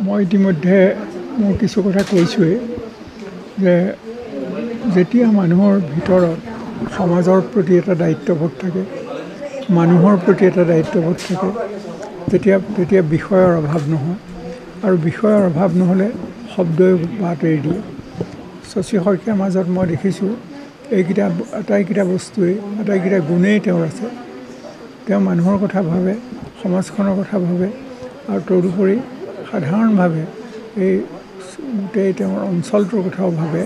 মই ইতিমধ্যে মোৰ কিছু কথা কৈছোঁৱেই যে যেতিয়া মানুহৰ ভিতৰত সমাজৰ প্ৰতি এটা দায়িত্ববোধ থাকে, মানুহৰ প্ৰতি এটা দায়িত্ববোধ থাকে, তেতিয়া বিষয়ৰ অভাৱ নহয়। আৰু বিষয়ৰ অভাৱ নহ'লে শব্দই বাট এৰি দিয়ে। শশী শইকীয়াৰ মাজত মই দেখিছোঁ এইকেইটা আটাইকেইটা বস্তুৱেই, আটাইকেইটা গুণেই তেওঁৰ আছে। তেওঁ মানুহৰ কথা ভাবে, সমাজখনৰ কথা ভাবে, আৰু তদুপৰি সাধাৰণভাৱে এই গোটেই তেওঁৰ অঞ্চলটোৰ কথাও ভাবে,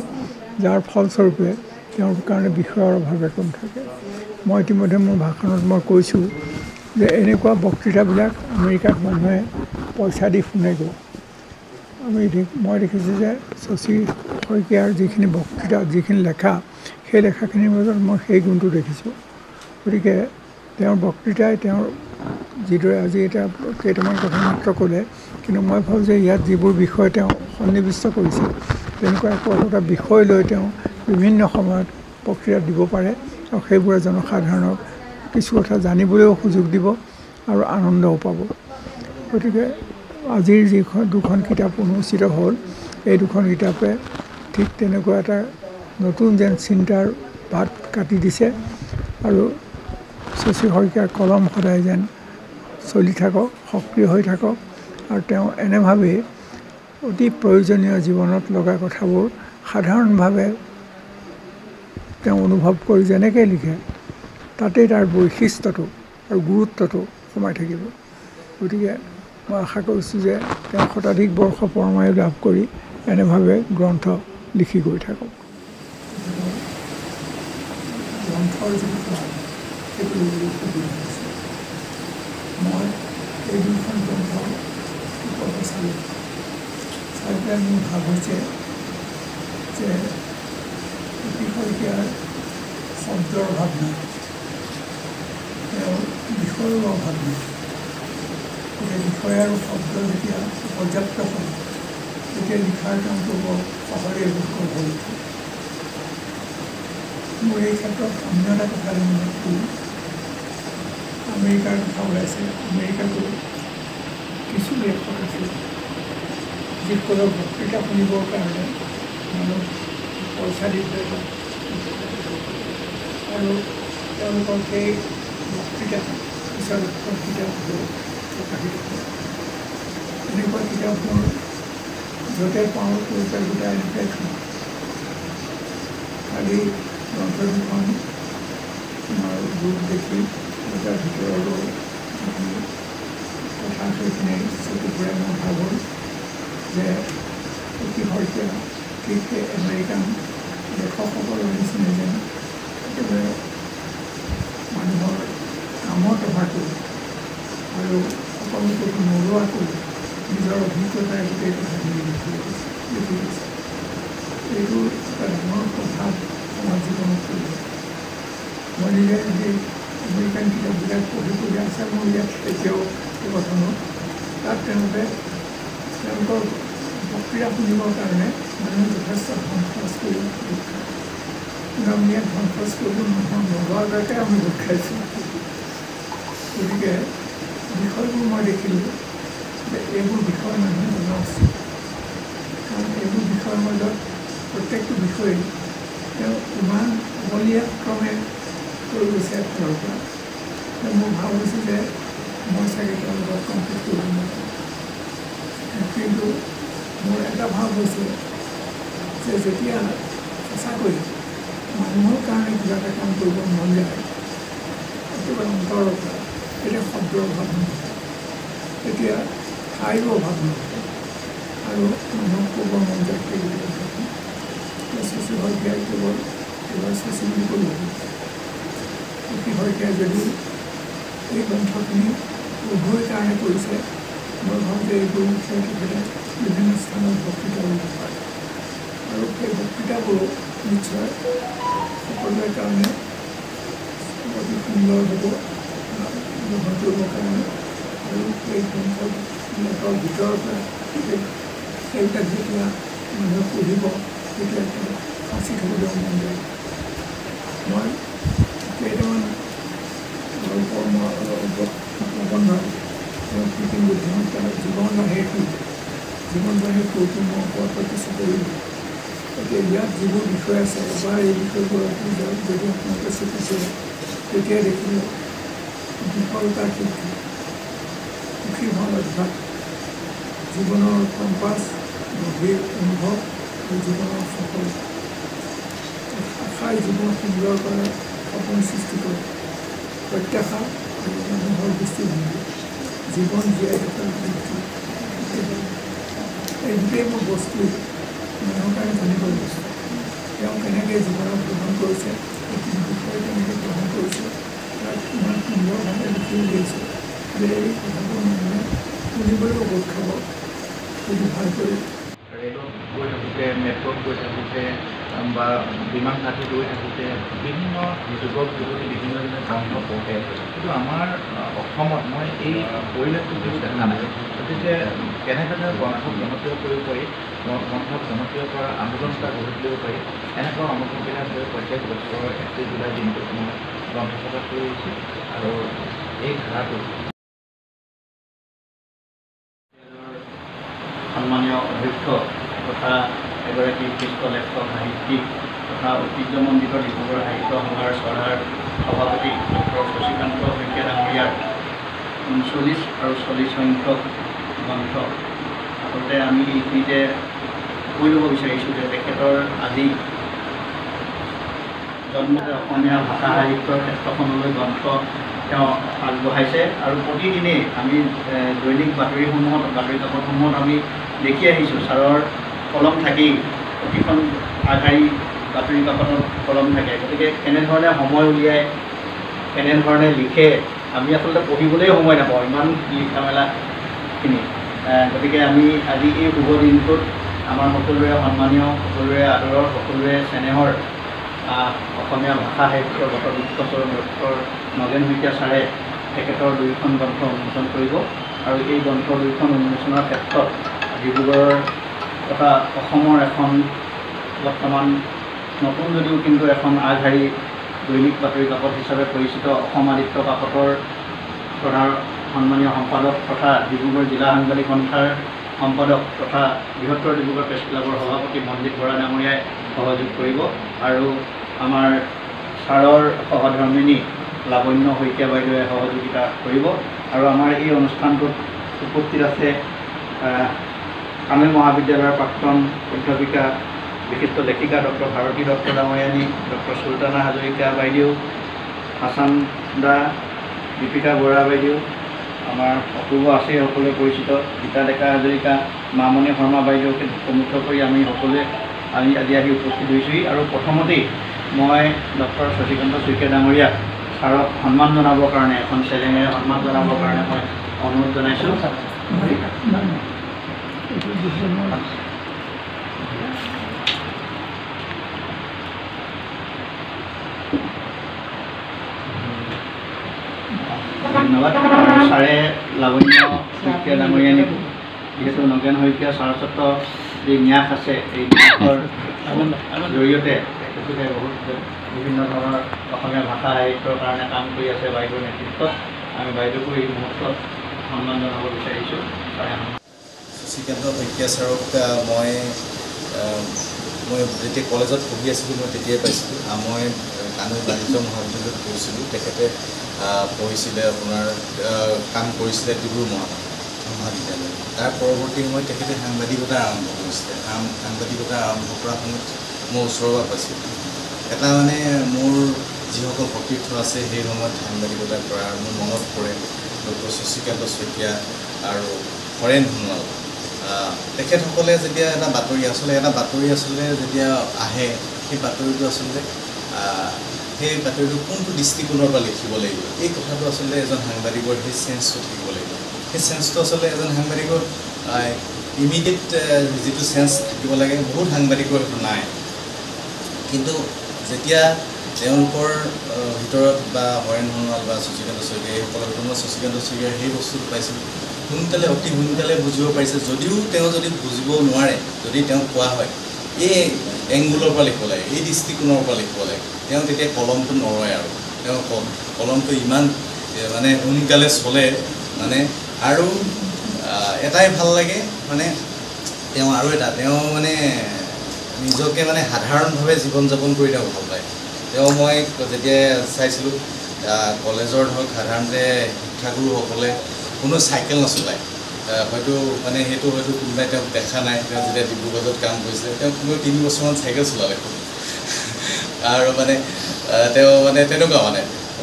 যাৰ ফলস্বৰূপে তেওঁৰ কাৰণে বিষয়ৰ অভাৱ একো নাথাকে। মই ইতিমধ্যে মোৰ ভাষণত মই কৈছোঁ যে এনেকুৱা বক্তৃতাবিলাক আমেৰিকাত মানুহে পইচা দি শুনেগৈ। মই দেখিছোঁ যে শশী শইকীয়াৰ যিখিনি বক্তৃতা, যিখিনি লেখা, সেই লেখাখিনিৰ মাজত মই সেই গুণটো দেখিছোঁ। গতিকে তেওঁৰ বক্তৃতাই তেওঁৰ যিদৰে আজি এতিয়া কেইটামান কথা মাত্ৰ ক'লে, কিন্তু মই ভাবোঁ যে ইয়াত যিবোৰ বিষয় তেওঁ সন্নিৱিষ্ট কৰিছে, তেনেকুৱা একোটা বিষয় লৈ তেওঁ বিভিন্ন সময়ত বক্তৃতা দিব পাৰে, আৰু সেইবোৰে জনসাধাৰণক কিছু কথা জানিবলৈও সুযোগ দিব আৰু আনন্দও পাব। গতিকে আজিৰ দুখন কিতাপ উন্মোচিত হ'ল, এই দুখন কিতাপে ঠিক তেনেকুৱা এটা নতুন যেন চিন্তাৰ বাট কাটি দিছে। আৰু শশী শইকীয়াৰ কলম সদায় যেন চলি থাকক, সক্ৰিয় হৈ থাকক, আৰু তেওঁ এনেভাৱেই অতি প্ৰয়োজনীয় জীৱনত লগা কথাবোৰ সাধাৰণভাৱে তেওঁ অনুভৱ কৰি যেনেকৈ লিখে, তাতেই তাৰ বৈশিষ্ট্যটো আৰু গুৰুত্বটো সোমাই থাকিব। গতিকে মই আশা কৰিছোঁ যে তেওঁ শতাধিক বৰ্ষ পৰমায়ু লাভ কৰি এনেভাৱে গ্ৰন্থ লিখি গৈ থাকক। গ্ৰন্থৰ যিটো ক্লাব, সেইটো মই এই দুখন গ্ৰন্থ চাই পেলাই মোৰ ভাৱ হৈছে যে শশী শইকীয়াৰ শব্দৰ অভাৱ নাই, তেওঁৰ বিষয়ৰ অভাৱ নাই। গতিকে বিষয় আৰু শব্দ যেতিয়া পৰ্যাপ্ত হয়, তেতিয়া লিখাৰ কামটো বৰ সহজে বোধ হৈ উঠে। মোৰ এই ক্ষেত্ৰত অন্য এটা কথা মনত কৰোঁ, আমেৰিকাৰ কথা ওলাইছে। আমেৰিকাতো কিছু লেখক আছে যিসকলৰ বক্তৃতা শুনিবৰ কাৰণে মানুহ পইচা দি পেলাই, আৰু তেওঁলোকৰ সেই বক্তৃতা পিছত কিতাপবোৰ প্ৰকাশিত হয়। এনেকুৱা কিতাপবোৰ য'তে পাওঁ ত'তে গোটাই এনেকৈ খাওঁ। খালি গ্ৰন্থ দুখন ৰূপ দেখি তাৰ ভিতৰতো কথা সেইখিনি চকুৰে মই ভাবোঁ যে শশী শইকীয়া ঠিক আমেৰিকান লেখকসকলৰ নিচিনা যেন একেবাৰে মানুহৰ কামত অহাকৈ আৰু সকলোকে নোলোৱাকৈ নিজৰ অভিজ্ঞতাৰে গোটেই কথাখিনি লিখি গৈছে। এইটো এটা ডাঙৰ প্ৰভাৱ সমাজ জীৱনত পৰিব। মই নিজে সেই আমেৰিকান কিতাপবিলাক পঢ়ি আছে মোৰ ইয়াত এতিয়াও গঠনত, তাত তেওঁলোকৰ বক্তৃতা শুনিবৰ কাৰণে মানুহে যথেষ্ট ধন খৰচ কৰি গোট খায়। কিন্তু আমি ইয়াত ধন খৰচ কৰিব নোলোৱাকৈ আমি গোট খাইছোঁ। গতিকে বিষয়বোৰ মই দেখিলোঁ যে এইবোৰ বিষয় মানুহে জনা উচিত, কাৰণ এইবোৰ বিষয়ৰ মাজত প্ৰত্যেকটো বিষয়েই তেওঁ ইমান অবলীয়াক্ৰমে কৈ গৈছে এফালৰ পৰা। মোৰ ভাৱ হৈছে যে মই চাগে তেওঁলোকক কমপ্লিট কৰিব নোৱাৰোঁ। কিন্তু মোৰ এটা ভাৱ হৈছে যে যেতিয়া সঁচাকৈ মানুহৰ কাৰণে কিবা এটা কাম কৰিব মন যায়, একেবাৰে অন্তৰৰ পৰা, তেতিয়া শব্দৰ অভাৱ নহয়, তেতিয়া ঠাইৰো অভাৱ নহয়, আৰু মানুহক ক'ব মন যায় সেইবোৰ কথা। শশী শইকীয়াই কেৱল শশী বুলি ক'লোঁ। শশী শইকীয়াই যদিও এই গ্ৰন্থখিনি উভয় কাৰণে কৰিছে, মই ভাবোঁ যে এইবোৰ বিষয়ে তেখেতে বিভিন্ন স্থানত বক্তৃতা কৰিব পাৰে, আৰু সেই বক্তৃতাবোৰো নিশ্চয় সকলোৰে কাৰণে অতি সুন্দৰ হ'ব গ্ৰহণ কৰিবৰ কাৰণে। আৰু এই গ্ৰন্থবিলাকৰ ভিতৰৰ পৰা সেইবিলাক যেতিয়া মানুহে পঢ়িব, তেতিয়া সাঁচি থ'বলৈ মন যায়। মই কেইটামান গল্পৰ প্ৰবন্ধ কৃত্ৰিম বুদ্ধিমত্তাৰ জীৱনৰ হেতু জীৱনবাণী কৈতো মই ওপৰত প্ৰতিষ্ঠা কৰিলোঁ। এতিয়া ইয়াত যিবোৰ বিষয় আছে এবাৰ এই বিষয়বোৰত যদি আপোনালোকে চকুছে তেতিয়া দেখিব বিফলতাৰ শিক্ষা, সুখী হোৱাৰ অভ্যাস, জীৱনৰ কম্পাছ, গভীৰ অনুভৱ আৰু জীৱনৰ সফলতা, আশাই জীৱন সুন্দৰ কৰা, সপোন সৃষ্টি কৰে, প্ৰত্যাশা আৰু মানুহৰ দৃষ্টিভংগী, জীৱন জীয়াই থকাৰ বৃদ্ধি। এই গোটেইবোৰ বস্তুৱেই মানুহৰ কাৰণে জানিব লৈছে। তেওঁ কেনেকৈ জীৱনত গ্ৰহণ কৰিছে, এইখিনি বিষয়ে কেনেকৈ গ্ৰহণ কৰিছে, তাক ইমান সুন্দৰভাৱে লিখি উলিয়াইছে যে এই কথাবোৰ মানুহে শুনিবলৈও বোধ খাব যদি ভালকৈ ৰেলত গৈ থাকোঁতে, মেট্ৰত গৈ থাকোঁতে বা বিমান ঘাটত গৈ থাকোঁতে বিভিন্ন যুৱক যুৱতী বিভিন্ন গ্ৰন্থ পঢ়ে, কিন্তু আমাৰ অসমত মই এই পৰিৱেশটো কিন্তু দেখা নাই। গতিকে কেনেধৰণে গ্ৰন্থক জনপ্ৰিয় কৰিব পাৰি, গ্ৰন্থক জনপ্ৰিয় কৰাৰ আন্দোলন এটা গঢ়ি তুলিব পাৰি, এনেকুৱা অনুভৱবিলাক লৈ প্ৰত্যেক বছৰৰ 31 জুলাই দিনটোত মই গ্ৰন্থ প্ৰকাশ কৰি আহিছোঁ। আৰু এই ধাৰাটো সন্মানীয় অধ্যক্ষ তথা এগৰাকী বিশিষ্ট লেখক, সাহিত্যিক তথা ঐতিহ্যমণ্ডিত ডিব্ৰুগড় সাহিত্য সভাৰ চৰকাৰ সভাপতি ডক্টৰ শশীকান্ত শইকীয়া ডাঙৰীয়াৰ 39 আৰু 40 সংখ্যক গ্ৰন্থ। আচলতে আমি এইখিনিতে কৈ ল'ব বিচাৰিছোঁ যে তেখেতৰ আজি জন্মতে অসমীয়া ভাষা সাহিত্যৰ ক্ষেত্ৰখনলৈ গ্ৰন্থ তেওঁ আগবঢ়াইছে আৰু প্ৰতিদিনেই আমি দৈনিক বাতৰিসমূহত, বাতৰি কাকতসমূহত আমি দেখি আহিছোঁ ছাৰৰ কলম থাকেই, প্ৰতিখন আগশাৰী বাতৰি কাকতত কলম থাকে। গতিকে কেনেধৰণে সময় উলিয়াই কেনেধৰণে লিখে আমি আচলতে পঢ়িবলৈ সময় নাপাওঁ, ইমান লিখা মেলাখিনি। গতিকে আমি আজি এই শুভ দিনটোত আমাৰ সকলোৰে সন্মানীয়, সকলোৰে আদৰৰ, সকলোৰে চেনেহৰ অসমীয়া ভাষা সাহিত্যৰ বটবৃত্তস্বৰূপ ডক্টৰ নগেন শইকীয়া ছাৰে তেখেতৰ 2খন গ্ৰন্থ উন্মোচন কৰিব। আৰু এই গ্ৰন্থ 2খন উন্মোচনৰ ক্ষেত্ৰত ডিব্ৰুগড়ৰ তথা অসমৰ এখন বৰ্তমান নতুন যদিও কিন্তু এখন আগশাৰী দৈনিক বাতৰি কাকত হিচাপে পৰিচিত অসম আদিত্য কাকতৰ প্ৰধান সন্মানীয় সম্পাদক তথা ডিব্ৰুগড় জিলা সাংবাদিক সন্থাৰ সম্পাদক তথা বৃহত্তৰ ডিব্ৰুগড় প্ৰেছ ক্লাবৰ সভাপতি মনজিত বৰা ডাঙৰীয়াই সহযোগ কৰিব। আৰু আমাৰ ছাৰৰ সহধৰ্মিনী লাৱণ্য শইকীয়া বাইদেৱে সহযোগিতা কৰিব। আৰু আমাৰ এই অনুষ্ঠানটোত উপস্থিত আছে কামেল মহাবিদ্যালয়ৰ প্ৰাক্তন অধ্যাপিকা, বিশিষ্ট লেখিকা ডক্টৰ ভাৰতী দত্ত ডাঙৰীয়ানী, ডক্টৰ চুলতানা হাজৰিকা বাইদেউ, হাছান দা, দীপিকা বৰা বাইদেউ, আমাৰ অপূৰ্ব আছে সকলোৱে পৰিচিত গীতা ডেকা হাজৰিকা, মামণি শৰ্মা বাইদেউকে প্ৰমুখ কৰি আমি সকলোৱে আজি আহি উপস্থিত হৈছোঁহি। আৰু প্ৰথমতেই মই ডক্টৰ শশীকান্ত শইকীয়া ডাঙৰীয়াক ছাৰক সন্মান জনাবৰ কাৰণে, এখন চেলেঙেৰে সন্মান জনাবৰ কাৰণে মই অনুৰোধ জনাইছোঁ। ধন্যবাদ। ছাৰে লাৱণ্য শইকীয়া ডাঙৰীয়ানীক যিহেতু নগেন শইকীয়া সাৰস্বত যি ন্যাস আছে, এই ন্যাসৰ জৰিয়তে তেখেতে বহুত বিভিন্ন ধৰণৰ অসমীয়া ভাষা সাহিত্যৰ কাৰণে কাম কৰি আছে বাইদেউৰ নেতৃত্বত। আমি বাইদেউকো এই মুহূৰ্তত সন্মান জনাব বিচাৰিছোঁ। শশীকান্ত শইকীয়া ছাৰক মই যেতিয়া কলেজত পঢ়ি আছিলোঁ মই তেতিয়াই পাইছিলোঁ। মই কানুন বাণিজ্য মহাবিদ্যালয়ত পঢ়িছিলোঁ। তেখেতে পঢ়িছিলে আপোনাৰ কাম কৰিছিলে ডিব্ৰুগড় মহাবিদ্যালয়। তাৰ পৰৱৰ্তী সময়ত তেখেতে সাংবাদিকতা আৰম্ভ কৰিছিলে। সাংবাদিকতা আৰম্ভ কৰা সময়ত মই ওচৰৰ পৰা পাইছিলোঁ। এটা মোৰ যিসকল সতীৰ্থ আছে সেই সময়ত সাংবাদিকতা কৰাৰ মোৰ মনত পৰে ডক্টৰ শশীকান্ত শইকীয়া আৰু হৰেণ সোণোৱাল। তেখেতসকলে যেতিয়া এটা বাতৰি যেতিয়া আহে, সেই বাতৰিটো আচলতে সেই বাতৰিটো কোনটো দৃষ্টিকোণৰ পৰা লিখিব লাগিব, এই কথাটো আচলতে এজন সাংবাদিকৰ সেই চেঞ্চটো থাকিব লাগিব। সেই চেঞ্চটো আচলতে এজন সাংবাদিকৰ ইমিডিয়েট যিটো চেঞ্চ থাকিব লাগে, বহুত সাংবাদিকৰ সেইটো নাই। কিন্তু যেতিয়া তেওঁলোকৰ ভিতৰত বা হৰেণ সোণোৱাল বা শশীকান্ত শইকীয়া এইসকলৰ ভিতৰত মই শশীকান্ত শইকীয়াৰ সেই বস্তুটো পাইছিলোঁ। অতি সোনকালে বুজিব পাৰিছে, যদিও তেওঁ যদি বুজিব নোৱাৰে, যদি তেওঁক কোৱা হয় এই এংগুলৰ পৰা লিখিব লাগে, এই দৃষ্টিকোণৰ পৰা লিখিব লাগে, তেওঁ তেতিয়া কলমটো নৰয়। আৰু তেওঁ কলমটো ইমান সোনকালে চলে। আৰু এটাই ভাল লাগে তেওঁ আৰু এটা তেওঁ মানে নিজকে মানে সাধাৰণভাৱে জীৱন যাপন কৰি তেওঁ ভাল পায়। তেওঁ মই যেতিয়া চাইছিলোঁ কলেজৰ ধৰক সাধাৰণতে শিক্ষাগুৰুসকলে কোনো চাইকেল নচলায়, হয়তো মানে সেইটো হয়তো কোনোবাই তেওঁক দেখা নাই। তেওঁ যেতিয়া ডিব্ৰুগড়ত কাম কৰিছিলে তেওঁ কোনো 3 বছৰমান চাইকেল চলালে আৰু মানে তেওঁ মানে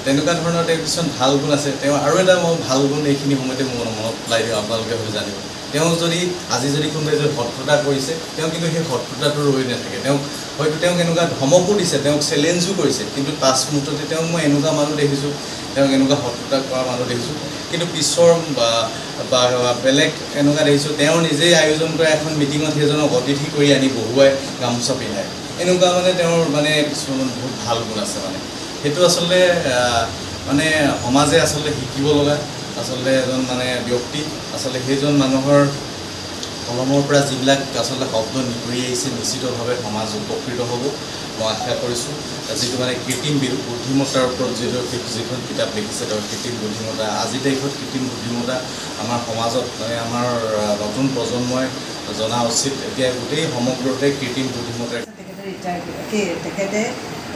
তেনেকুৱা ধৰণৰ তেওঁ কিছুমান ভাল গুণ আছে। তেওঁ আৰু এটা মই ভাল গুণ এইখিনি সময়তে মোৰ মনত পেলাই দিওঁ, আপোনালোকে হয়তো জানিব। তেওঁ আজি যদি কোনোবাই যদি শত্ৰুতা কৰিছে, তেওঁ কিন্তু সেই শত্ৰুতাটো ৰৈ নাথাকে। হয়তো তেওঁক এনেকুৱা ধমকো দিছে, তেওঁক চেলেঞ্জো কৰিছে, কিন্তু পাছ মুহূৰ্ততে তেওঁক মই এনেকুৱা মানুহ দেখিছোঁ, তেওঁক এনেকুৱা শত্ৰুতা কৰা মানুহ দেখিছোঁ, কিন্তু পিছৰ বা বেলেগ এনেকুৱা দেখিছোঁ তেওঁ নিজেই আয়োজন কৰা এখন মিটিঙত সেইজনক অতিথি কৰি আনি বহুৱাই গামোচা পিন্ধায়। এনেকুৱা মানে তেওঁৰ মানে কিছুমান বহুত ভাল গুণ আছে। মানে সেইটো আচলতে মানে সমাজে আচলতে শিকিব লগা আচলতে এজন মানে ব্যক্তি। আচলতে সেইজন মানুহৰ কলমৰ পৰা যিবিলাক আচলতে শব্দ নিকৰি আহিছে, নিশ্চিতভাৱে সমাজ উপকৃত হ'ব মই আশা কৰিছোঁ। যিটো মানে কৃত্ৰিম বুদ্ধিমত্তাৰ ওপৰত যিখন কিতাপ লিখিছে তেওঁ কৃত্ৰিম বুদ্ধিমত্তা, আজিৰ তাৰিখত কৃত্ৰিম বুদ্ধিমত্তা আমাৰ সমাজত মানে আমাৰ নতুন প্ৰজন্মই জনা উচিত। এতিয়া গোটেই সমগ্ৰতে কৃত্ৰিম বুদ্ধিমত্তাৰ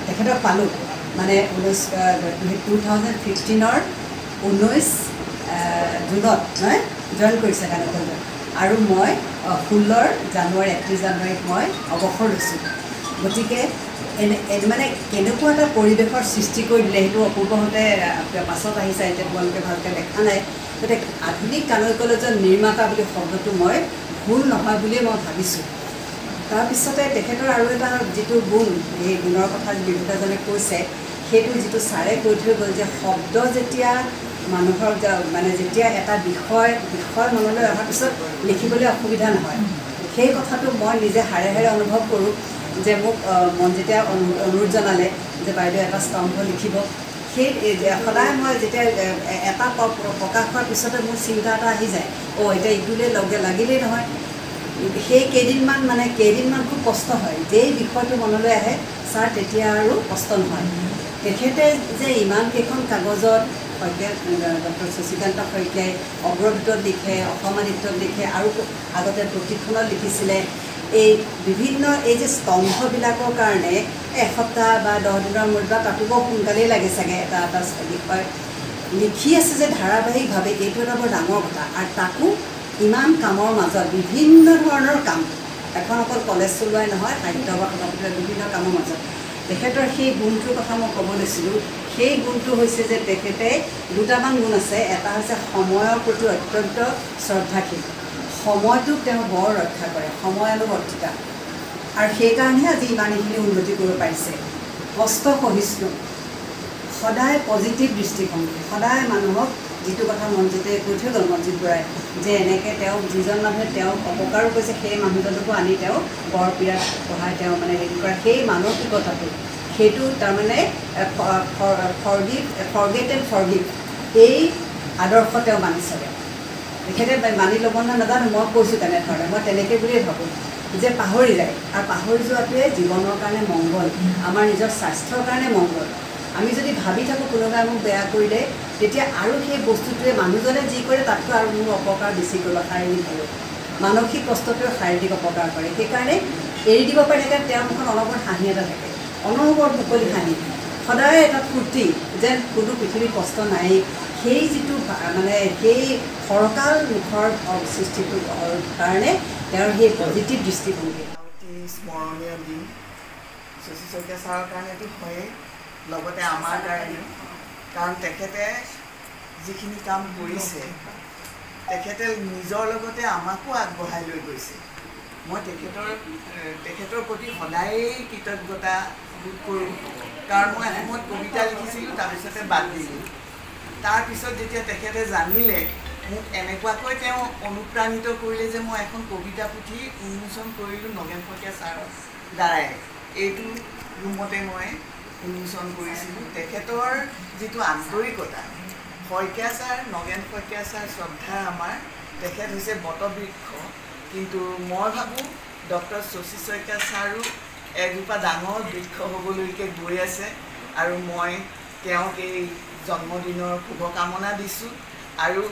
তেখেতক পালোঁ মানে 2015 19 জুনত নহয় জইন কৰিছে গানকলৈ, আৰু মই 16 জানুৱাৰী 31 জানুৱাৰীত মই অৱসৰ লৈছোঁ। গতিকে মানে কেনেকুৱা এটা পৰিৱেশৰ সৃষ্টি কৰি দিলে সেইটো অপূৰ্বহঁতে পাছত আহিছে, এতিয়া তোমালোকে ভালকৈ দেখা নাই। গতিকে আধুনিক কানৈ কলেজৰ নিৰ্মাতা বুলি শব্দটো মই ভুল নহয় বুলিয়ে মই ভাবিছোঁ। তাৰপিছতে তেখেতৰ আৰু এটা যিটো গুণ, এই গুণৰ কথা বিভিন্নজনে কৈছে, সেইটো যিটো ছাৰে কৈ থৈ গ'ল যে শব্দ যেতিয়া মানুহৰ মানে যেতিয়া এটা বিষয় মনলৈ অহাৰ পিছত লিখিবলৈ অসুবিধা নহয়। সেই কথাটো মই নিজে হাৰে অনুভৱ কৰোঁ যে মোক যেতিয়া অনুৰোধ জনালে যে বাইদেউ এটা স্তম্ভ লিখিব, সেই সদায় মই যেতিয়া এটা প্ৰকাশ হোৱাৰ পিছতে মোৰ চিন্তা এটা আহি যায়, এতিয়া ইটোলৈ লাগিলেই নহয়। সেই কেইদিনমান খুব কষ্ট হয়। যেই বিষয়টো মনলৈ আহে ছাৰ তেতিয়া আৰু কষ্ট নহয়। তেখেতে যে ইমানকেইখন কাগজত ডক্টৰ শশীকান্ত শইকীয়াই অগ্ৰদূতত লিখে, অসমানিত্বত লিখে, আৰু আগতে প্ৰতিক্ষণত লিখিছিলে। এই বিভিন্ন এই যে স্তম্ভবিলাকৰ কাৰণে এসপ্তাহ বা 10 দিনৰ মূৰত বা তাতো বৰ সোনকালেই লাগে চাগে এটা বিষয় লিখি আছে যে ধাৰাবাহিকভাৱে, এইটো এটা বৰ ডাঙৰ কথা। আৰু তাকো ইমান কামৰ মাজত বিভিন্ন ধৰণৰ কাম, এখন অকল কলেজ চলোৱাই নহয়, সাহিত্য বা সমাজৰ বিভিন্ন কামৰ মাজত তেখেতৰ সেই গুণটোৰ কথা মই ক'ব লৈছিলোঁ। সেই গুণটো হৈছে যে তেখেতে দুটামান গুণ আছে। এটা হৈছে সময়ৰ প্ৰতি অত্যন্ত শ্ৰদ্ধাশীল, সময়টোক তেওঁ বৰ ৰক্ষা কৰে, সময়ানুৱৰ্তিতা, আৰু সেইকাৰণেহে আজি ইমানখিনি উন্নতি কৰিব পাৰিছে। কষ্ট সহিষ্ণু, সদায় পজিটিভ দৃষ্টিভংগী, সদায় মানুহক যিটো কথা মনজিতে কৈ থৈ গ'ল, মনজিত বৰাই, যে এনেকৈ তেওঁ যিজন মানুহে তেওঁক অপকাৰো কৰিছে সেই মানুহজনকো আনি তেওঁ বৰ পীড়াত পঢ়াই তেওঁ মানে হেৰি কৰা সেই মানসিকতাটো, সেইটো তাৰমানে ফৰগেট এণ্ড ফৰগিভ, এই আদৰ্শ তেওঁ মানি চলে। তেখেতে মানি ল'ব নাজানো, মই কৈছোঁ তেনেধৰণে, মই তেনেকৈ বুলিয়েই ভাবোঁ যে পাহৰি যায়, আৰু পাহৰি যোৱাটোৱে জীৱনৰ কাৰণে মংগল, আমাৰ নিজৰ স্বাস্থ্যৰ কাৰণে মংগল। আমি যদি ভাবি থাকোঁ কোনোবাই মোক বেয়া কৰিলে, তেতিয়া আৰু সেই বস্তুটোৱে মানুহজনে যি কৰে তাতকৈ আৰু মোৰ অপকাৰ বেছি কৰিব, শাৰীৰিকভাৱে। মানসিক কষ্টটোৱে শাৰীৰিক অপকাৰ কৰে। সেইকাৰণে এৰি দিব পাৰে। সেইকাৰণে তেওঁৰ মুখত অনবৰত হাঁহি এটা থাকে, অনবৰত মুকলি হাঁহি, সদায় এটা ফূৰ্তি, যেন কোনো পৃথিৱীত কষ্ট নাই। সেই যিটো মানে সেই ফৰকাল মুখৰ সৃষ্টিটোৰ কাৰণে তেওঁৰ সেই পজিটিভ দৃষ্টিভংগী। অতি স্মৰণীয় দিন শশী শইকীয়া ছাৰৰ কাৰণেতো হয়েই, লগতে আমাৰ কাৰণেও, কাৰণ তেখেতে যিখিনি কাম কৰিছে তেখেতে নিজৰ লগতে আমাকো আগবঢ়াই লৈ গৈছে। মই তেখেতৰ প্ৰতি সদায়েই কৃতজ্ঞতা বোধ কৰোঁ, কাৰণ মই এসময়ত কবিতা লিখিছিলোঁ, তাৰপিছতে বাদ দিলোঁ। তাৰপিছত যেতিয়া তেখেতে জানিলে, মোক এনেকুৱাকৈ তেওঁ অনুপ্ৰাণিত কৰিলে যে মই এখন কবিতা পুথি উন্মোচন কৰিলোঁ নগেন শইকীয়া ছাৰৰ দ্বাৰাই। এইটো ৰুমতে মই উন্মোচন কৰিছিলোঁ। তেখেতৰ যিটো আন্তৰিকতা, শইকীয়া ছাৰ, নগেন শইকীয়া ছাৰ শ্ৰদ্ধাৰ আমাৰ, তেখেত হৈছে বটবৃক্ষ, কিন্তু মই ভাবোঁ ডক্টৰ শশী শইকীয়া ছাৰো এজোপা ডাঙৰ বৃক্ষ হ'বলৈকে গৈ আছে, আৰু মই তেওঁক এই জন্মদিনৰ শুভকামনা দিছোঁ। আৰু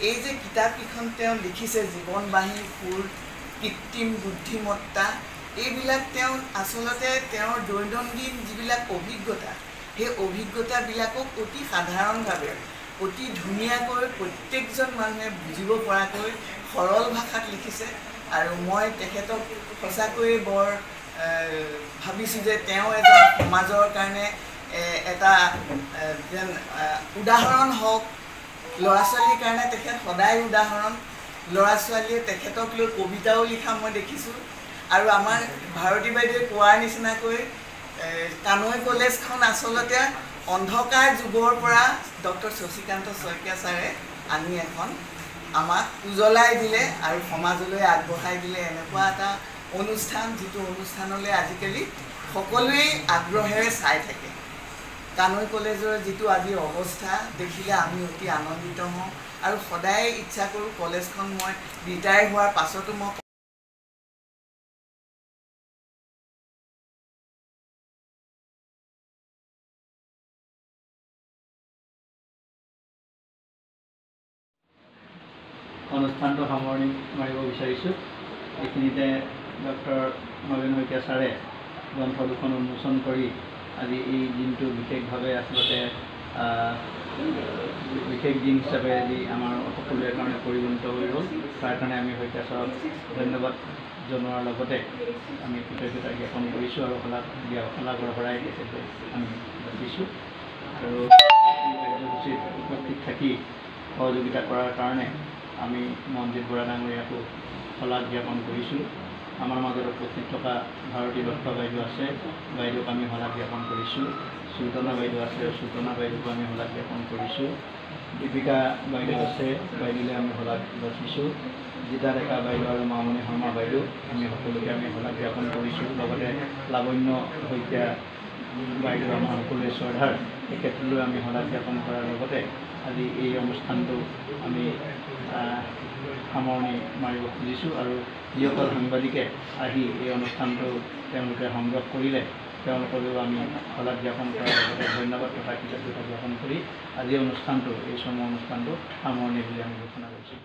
এই যে কিতাপকেইখন তেওঁ লিখিছে, জীৱনবাহীৰ সুৰ, কৃত্ৰিম বুদ্ধিমত্তা এইবিলাক তেওঁ আচলতে তেওঁৰ দৈনন্দিন যিবিলাক অভিজ্ঞতা সেই অভিজ্ঞতাবিলাকক অতি সাধাৰণভাৱে অতি ধুনীয়াকৈ প্ৰত্যেকজন মানুহে বুজিব পৰাকৈ সৰল ভাষাত লিখিছে আৰু মই তেখেতক সঁচাকৈয়ে বৰ ভাবিছোঁ যে তেওঁ এজন সমাজৰ কাৰণে এটা যেন উদাহৰণ হওক ল'ৰা ছোৱালীৰ কাৰণে তেখেত সদায় উদাহৰণ ল'ৰা ছোৱালীয়ে তেখেতক লৈ কবিতাও লিখা মই দেখিছোঁ আৰু আমাৰ ভাৰতী বাইদেৱে কোৱাৰ নিচিনাকৈ কানৈ কলেজখন আচলতে অন্ধকাৰ যুগৰ পৰা ডক্টৰ শশীকান্ত শইকীয়া ছাৰে আনি এখন আমাক উজ্বলাই দিলে আৰু সমাজলৈ আগবঢ়াই দিলে এনেকুৱা এটা অনুষ্ঠান যিটো অনুষ্ঠানলৈ আজিকালি সকলোৱেই আগ্ৰহেৰে চাই থাকে কানৈ কলেজৰ যিটো আজি অৱস্থা দেখিলে আমি অতি আনন্দিত হওঁ আৰু সদায় ইচ্ছা কৰোঁ কলেজখন মই ৰিটায়াৰ হোৱাৰ পাছতো মই অনুষ্ঠানটো সামৰণি মাৰিব বিচাৰিছোঁ। এইখিনিতে ডক্টৰ নবীন শইকীয়া ছাৰে গ্ৰন্থ দুখন উন্মোচন কৰি আজি এই দিনটো বিশেষভাৱে আচলতে বিশেষ দিন হিচাপে আজি আমাৰ সকলোৰে কাৰণে পৰিগণিত হৈ গ'ল। তাৰ কাৰণে আমি শইকীয়া ছাৰক ধন্যবাদ জনোৱাৰ লগতে আমি কৃতজ্ঞতা জ্ঞাপন কৰিছোঁ আৰু শলাগৰ শৰাই তেখেতে আমি ৰাখিছোঁ আৰু এই কাৰ্যসূচীত উপস্থিত থাকি সহযোগিতা কৰাৰ কাৰণে আমি মনজিত বৰা ডাঙৰীয়াকো শলাগ জ্ঞাপন কৰিছোঁ। আমাৰ মাজত উপস্থিত থকা ভাৰতী দত্ত বাইদেউ আছে, বাইদেউক আমি শলাগ জ্ঞাপন কৰিছোঁ। সুলতনা বাইদেউ আছে, সুলতনা বাইদেউকো আমি শলাগ জ্ঞাপন কৰিছোঁ। দীপিকা বাইদেউ আছে, বাইদেউলৈ আমি শলাগ যাচিছোঁ। জিতা ডেকা বাইদেউ আৰু মামণি শৰ্মা বাইদেউ আমি সকলোকে আমি শলাগ জ্ঞাপন কৰিছোঁ। লগতে লাৱণ্য শইকীয়া বাইদেউ আমাৰ সকলোৱে শ্ৰদ্ধাৰ, তেখেতলৈ আমি শলাগ জ্ঞাপন কৰাৰ লগতে আজি এই অনুষ্ঠানটো আমি সামৰণি মাৰিব খুজিছোঁ আৰু যিসকল সাংবাদিকে আহি এই অনুষ্ঠানটো তেওঁলোকে সংগ্ৰহ কৰিলে তেওঁলোকলৈও আমি শলাগ জ্ঞাপন কৰাৰ লগতে ধন্যবাদ তথা কৃতজ্ঞতা জ্ঞাপন কৰি আজিৰ অনুষ্ঠানটো এই চমু অনুষ্ঠানটো সামৰণি বুলি আমি ঘোষণা কৰিছোঁ।